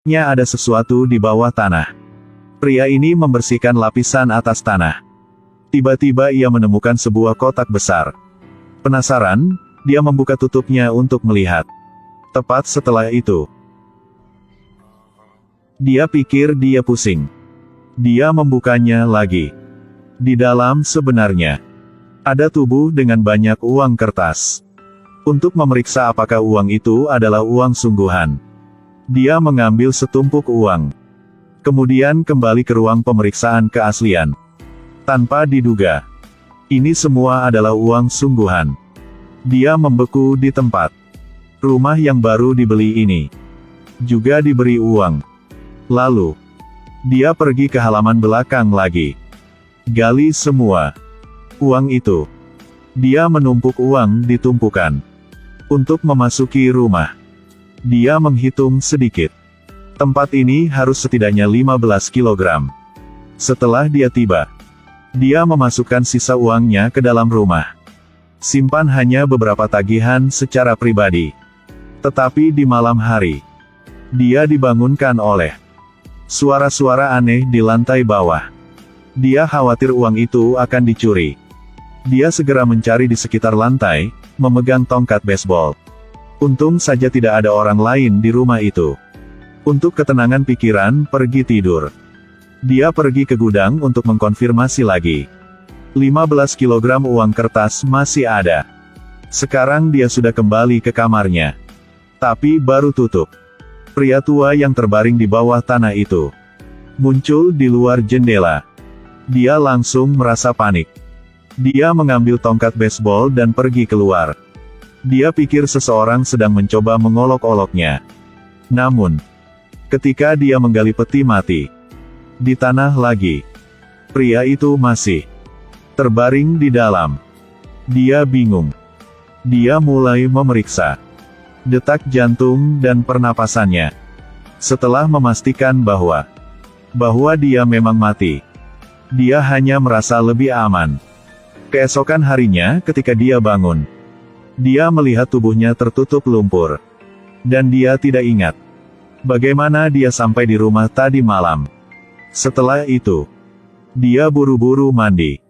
ada sesuatu di bawah tanah. Pria ini membersihkan lapisan atas tanah. Tiba-tiba ia menemukan sebuah kotak besar. Penasaran, dia membuka tutupnya untuk melihat. Tepat setelah itu, dia pikir dia pusing. Dia membukanya lagi. Di dalam sebenarnya ada tubuh dengan banyak uang kertas. Untuk memeriksa apakah uang itu adalah uang sungguhan, dia mengambil setumpuk uang. Kemudian kembali ke ruang pemeriksaan keaslian. Tanpa diduga, ini semua adalah uang sungguhan. Dia membeku di tempat. Rumah yang baru dibeli ini juga diberi uang. Lalu, dia pergi ke halaman belakang lagi. Gali semua uang itu. Dia menumpuk uang di tumpukan. Untuk memasuki rumah, dia menghitung sedikit. Tempat ini harus setidaknya 15 kg. Setelah dia tiba, dia memasukkan sisa uangnya ke dalam rumah. Simpan hanya beberapa tagihan secara pribadi. Tetapi di malam hari, dia dibangunkan oleh suara-suara aneh di lantai bawah. Dia khawatir uang itu akan dicuri. Dia segera mencari di sekitar lantai, memegang tongkat baseball. Untung saja tidak ada orang lain di rumah itu. Untuk ketenangan pikiran, pergi tidur. Dia pergi ke gudang untuk mengkonfirmasi lagi. 15 kg uang kertas masih ada. Sekarang dia sudah kembali ke kamarnya. Tapi baru tutup. Pria tua yang terbaring di bawah tanah itu muncul di luar jendela. Dia langsung merasa panik. Dia mengambil tongkat baseball dan pergi keluar. Dia pikir seseorang sedang mencoba mengolok-oloknya. Namun, ketika dia menggali peti mati di tanah lagi, pria itu masih terbaring di dalam. Dia bingung. Dia mulai memeriksa detak jantung dan pernapasannya. Setelah memastikan bahwa dia memang mati, dia hanya merasa lebih aman. Keesokan harinya ketika dia bangun, dia melihat tubuhnya tertutup lumpur. Dan dia tidak ingat bagaimana dia sampai di rumah tadi malam. Setelah itu, dia buru-buru mandi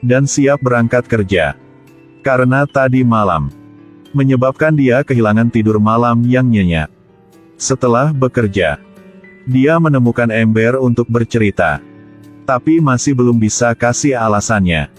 dan siap berangkat kerja. Karena tadi malam menyebabkan dia kehilangan tidur malam yang nyenyak. Setelah bekerja, dia menemukan ember untuk bercerita. Tapi masih belum bisa kasih alasannya.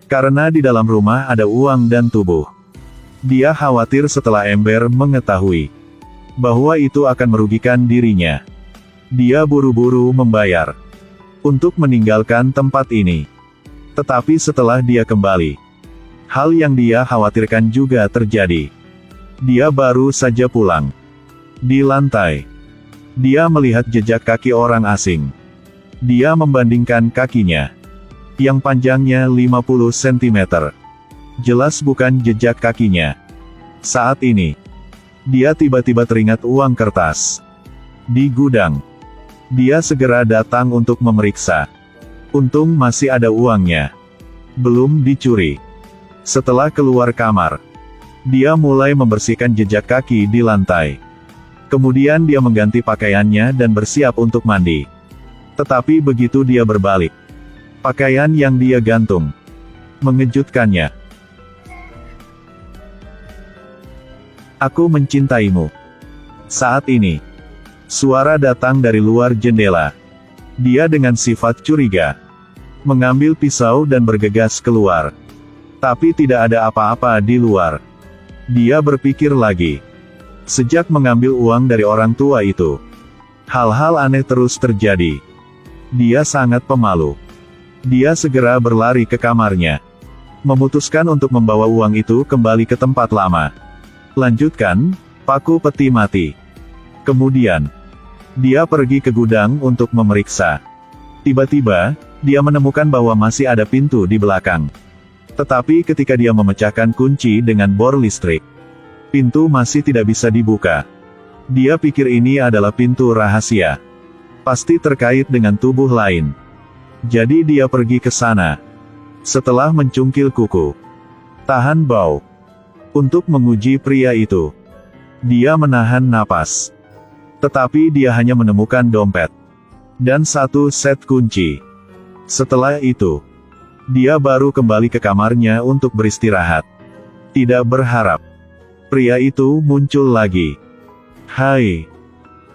Karena di dalam rumah ada uang dan tubuh. Dia khawatir setelah ember mengetahui bahwa itu akan merugikan dirinya. Dia buru-buru membayar untuk meninggalkan tempat ini. Tetapi setelah dia kembali, hal yang dia khawatirkan juga terjadi. Dia baru saja pulang. Di lantai, dia melihat jejak kaki orang asing. Dia membandingkan kakinya, yang panjangnya 50 cm. Jelas bukan jejak kakinya. Saat ini, dia tiba-tiba teringat uang kertas di gudang. Dia segera datang untuk memeriksa. Untung masih ada uangnya. Belum dicuri. Setelah keluar kamar, dia mulai membersihkan jejak kaki di lantai. Kemudian dia mengganti pakaiannya dan bersiap untuk mandi. Tetapi begitu dia berbalik, pakaian yang dia gantung mengejutkannya. Aku mencintaimu. Saat ini, suara datang dari luar jendela. Dia dengan sifat curiga mengambil pisau dan bergegas keluar. Tapi tidak ada apa-apa di luar. Dia berpikir lagi. Sejak mengambil uang dari orang tua itu, hal-hal aneh terus terjadi. Dia sangat pemalu. Dia segera berlari ke kamarnya, memutuskan untuk membawa uang itu kembali ke tempat lama. Lanjutkan, paku peti mati. Kemudian, dia pergi ke gudang untuk memeriksa. Tiba-tiba, dia menemukan bahwa masih ada pintu di belakang. Tetapi ketika dia memecahkan kunci dengan bor listrik, pintu masih tidak bisa dibuka. Dia pikir ini adalah pintu rahasia. Pasti terkait dengan tubuh lain. Jadi dia pergi ke sana. Setelah mencungkil kuku, tahan bau, untuk menguji pria itu, dia menahan napas. Tetapi dia hanya menemukan dompet dan satu set kunci. Setelah itu, dia baru kembali ke kamarnya untuk beristirahat. Tidak berharap, pria itu muncul lagi. Hai!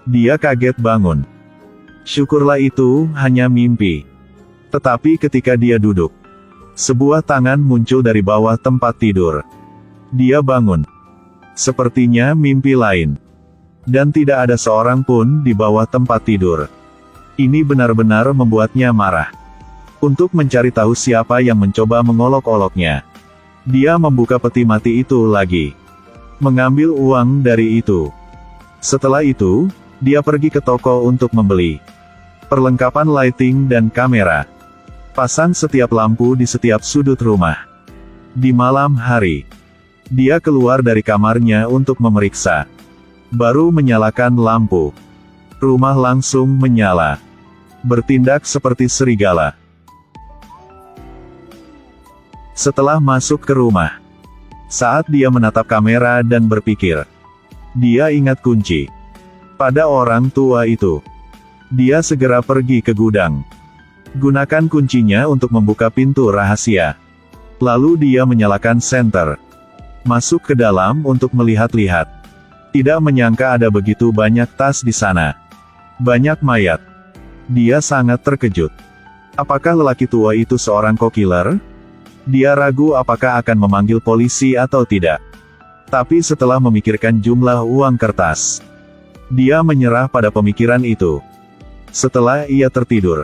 Dia kaget bangun. Syukurlah itu hanya mimpi. Tetapi ketika dia duduk, sebuah tangan muncul dari bawah tempat tidur. Dia bangun. Sepertinya mimpi lain. Dan tidak ada seorang pun di bawah tempat tidur. Ini benar-benar membuatnya marah. Untuk mencari tahu siapa yang mencoba mengolok-oloknya, dia membuka peti mati itu lagi. Mengambil uang dari itu. Setelah itu, dia pergi ke toko untuk membeli perlengkapan lighting dan kamera. Pasang setiap lampu di setiap sudut rumah. Di malam hari, dia keluar dari kamarnya untuk memeriksa. Baru menyalakan lampu, rumah langsung menyala. Bertindak seperti serigala. Setelah masuk ke rumah, saat dia menatap kamera dan berpikir, dia ingat kunci pada orang tua itu. Dia segera pergi ke gudang. Gunakan kuncinya untuk membuka pintu rahasia. Lalu dia menyalakan senter. Masuk ke dalam untuk melihat-lihat. Tidak menyangka ada begitu banyak tas di sana. Banyak mayat. Dia sangat terkejut. Apakah lelaki tua itu seorang co-killer? Dia ragu apakah akan memanggil polisi atau tidak. Tapi setelah memikirkan jumlah uang kertas, dia menyerah pada pemikiran itu. Setelah ia tertidur,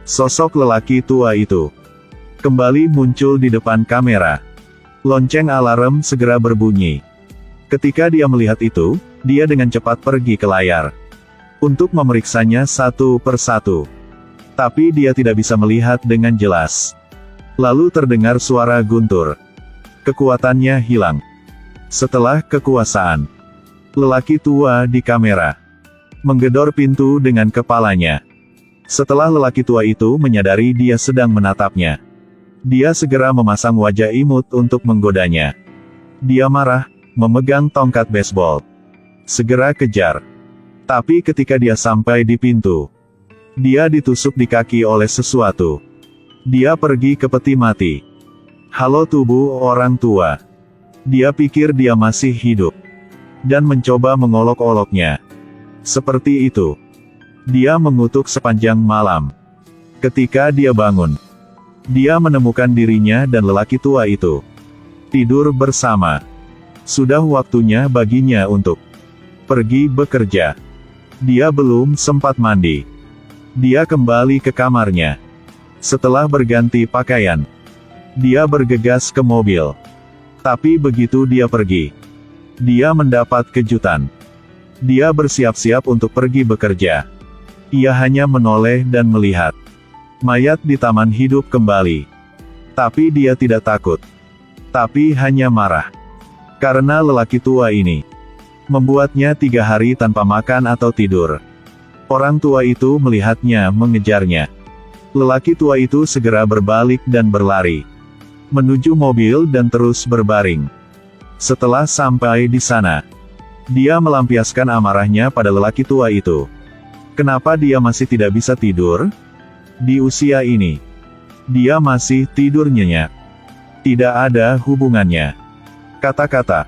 sosok lelaki tua itu kembali muncul di depan kamera. Lonceng alarm segera berbunyi. Ketika dia melihat itu, dia dengan cepat pergi ke layar untuk memeriksanya satu persatu. Tapi dia tidak bisa melihat dengan jelas. Lalu terdengar suara guntur. Kekuatannya hilang. Setelah kekuasaan, lelaki tua di kamera menggedor pintu dengan kepalanya. Setelah lelaki tua itu menyadari dia sedang menatapnya, dia segera memasang wajah imut untuk menggodanya. Dia marah, memegang tongkat baseball. Segera kejar. Tapi ketika dia sampai di pintu, dia ditusuk di kaki oleh sesuatu. Dia pergi ke peti mati. Halo tubuh orang tua. Dia pikir dia masih hidup. Dan mencoba mengolok-oloknya. Seperti itu. Dia mengutuk sepanjang malam. Ketika dia bangun, dia menemukan dirinya dan lelaki tua itu tidur bersama. Sudah waktunya baginya untuk pergi bekerja. Dia belum sempat mandi. Dia kembali ke kamarnya. Setelah berganti pakaian, dia bergegas ke mobil. Tapi begitu dia pergi, dia mendapat kejutan. Dia bersiap-siap untuk pergi bekerja. Ia hanya menoleh dan melihat mayat di taman hidup kembali. Tapi dia tidak takut. Tapi hanya marah. Karena lelaki tua ini membuatnya 3 hari tanpa makan atau tidur. Orang tua itu melihatnya mengejarnya. Lelaki tua itu segera berbalik dan berlari menuju mobil dan terus berbaring. Setelah sampai di sana, dia melampiaskan amarahnya pada lelaki tua itu. Kenapa dia masih tidak bisa tidur? Di usia ini, dia masih tidur nyenyak. Tidak ada hubungannya. Kata-kata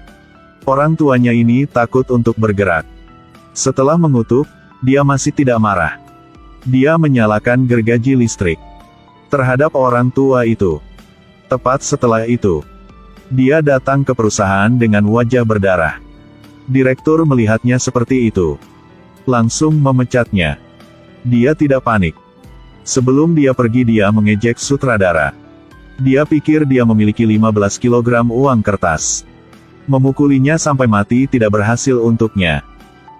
orang tuanya ini takut untuk bergerak. Setelah mengutuk, dia masih tidak marah. Dia menyalakan gergaji listrik terhadap orang tua itu. Tepat setelah itu, dia datang ke perusahaan dengan wajah berdarah. Direktur melihatnya seperti itu, langsung memecatnya. Dia tidak panik. Sebelum dia pergi, dia mengejek sutradara. Dia pikir dia memiliki 15 kg uang kertas. Memukulinya sampai mati tidak berhasil untuknya.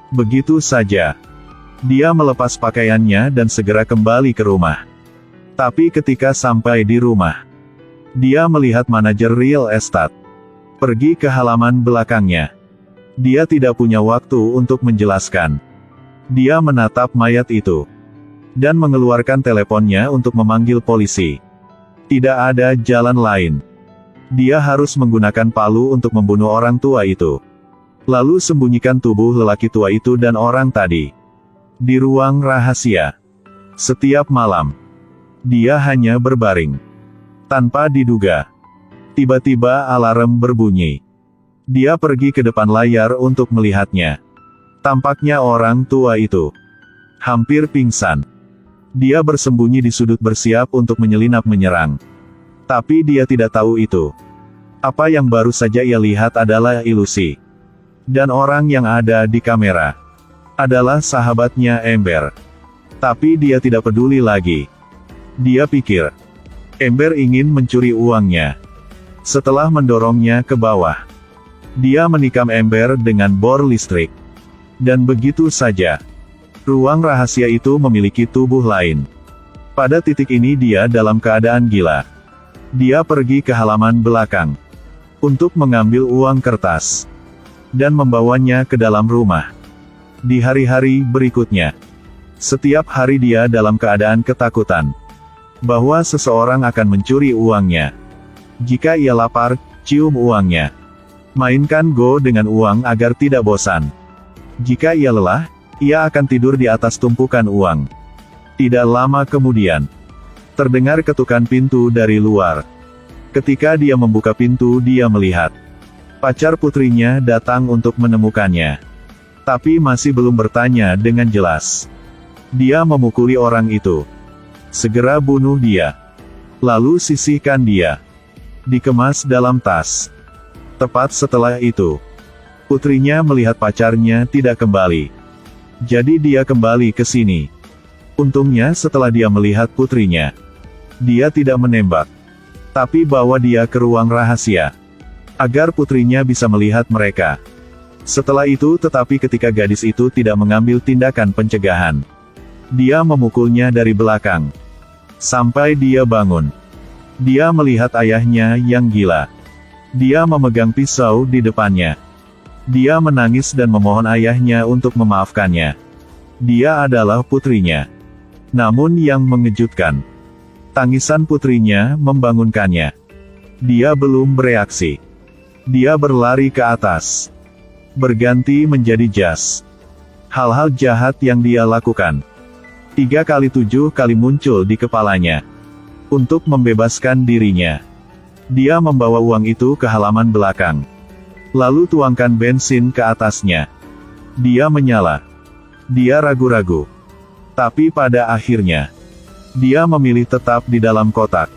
Begitu saja. Dia melepas pakaiannya dan segera kembali ke rumah. Tapi ketika sampai di rumah, dia melihat manajer real estate pergi ke halaman belakangnya. Dia tidak punya waktu untuk menjelaskan. Dia menatap mayat itu dan mengeluarkan teleponnya untuk memanggil polisi. Tidak ada jalan lain. Dia harus menggunakan palu untuk membunuh orang tua itu. Lalu sembunyikan tubuh lelaki tua itu dan orang tadi di ruang rahasia. Setiap malam, dia hanya berbaring. Tanpa diduga, tiba-tiba alarm berbunyi. Dia pergi ke depan layar untuk melihatnya. Tampaknya orang tua itu hampir pingsan. Dia bersembunyi di sudut bersiap untuk menyelinap menyerang. Tapi dia tidak tahu itu. Apa yang baru saja ia lihat adalah ilusi. Dan orang yang ada di kamera adalah sahabatnya Ember. Tapi dia tidak peduli lagi. Dia pikir, Ember ingin mencuri uangnya. Setelah mendorongnya ke bawah, dia menikam Ember dengan bor listrik. Dan begitu saja, ruang rahasia itu memiliki tubuh lain. Pada titik ini dia dalam keadaan gila. Dia pergi ke halaman belakang untuk mengambil uang kertas dan membawanya ke dalam rumah. Di hari-hari berikutnya, setiap hari dia dalam keadaan ketakutan bahwa seseorang akan mencuri uangnya. Jika ia lapar, cium uangnya. Mainkan Go dengan uang agar tidak bosan. Jika ia lelah, ia akan tidur di atas tumpukan uang. Tidak lama kemudian, terdengar ketukan pintu dari luar. Ketika dia membuka pintu, dia melihat pacar putrinya datang untuk menemukannya. Tapi masih belum bertanya dengan jelas. Dia memukuli orang itu. Segera bunuh dia. Lalu sisihkan dia. Dikemas dalam tas. Tepat setelah itu, putrinya melihat pacarnya tidak kembali. Jadi dia kembali ke sini. Untungnya setelah dia melihat putrinya, dia tidak menembak. Tapi bawa dia ke ruang rahasia agar putrinya bisa melihat mereka. Setelah itu tetapi ketika gadis itu tidak mengambil tindakan pencegahan, dia memukulnya dari belakang sampai dia bangun. Dia melihat ayahnya yang gila. Dia memegang pisau di depannya. Dia menangis dan memohon ayahnya untuk memaafkannya. Dia adalah putrinya. Namun yang mengejutkan, tangisan putrinya membangunkannya. Dia belum bereaksi. Dia berlari ke atas, berganti menjadi jas. Hal-hal jahat yang dia lakukan 3 kali 7 kali muncul di kepalanya. Untuk membebaskan dirinya, dia membawa uang itu ke halaman belakang. Lalu tuangkan bensin ke atasnya. Dia menyala. Dia ragu-ragu. Tapi pada akhirnya, dia memilih tetap di dalam kotak.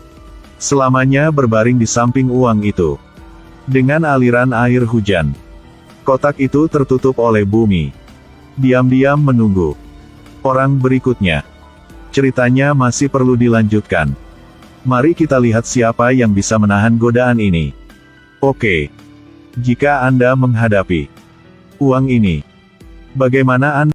Selamanya berbaring di samping uang itu. Dengan aliran air hujan, kotak itu tertutup oleh bumi. Diam-diam menunggu orang berikutnya. Ceritanya masih perlu dilanjutkan. Mari kita lihat siapa yang bisa menahan godaan ini. Oke. Jika Anda menghadapi uang ini, bagaimana Anda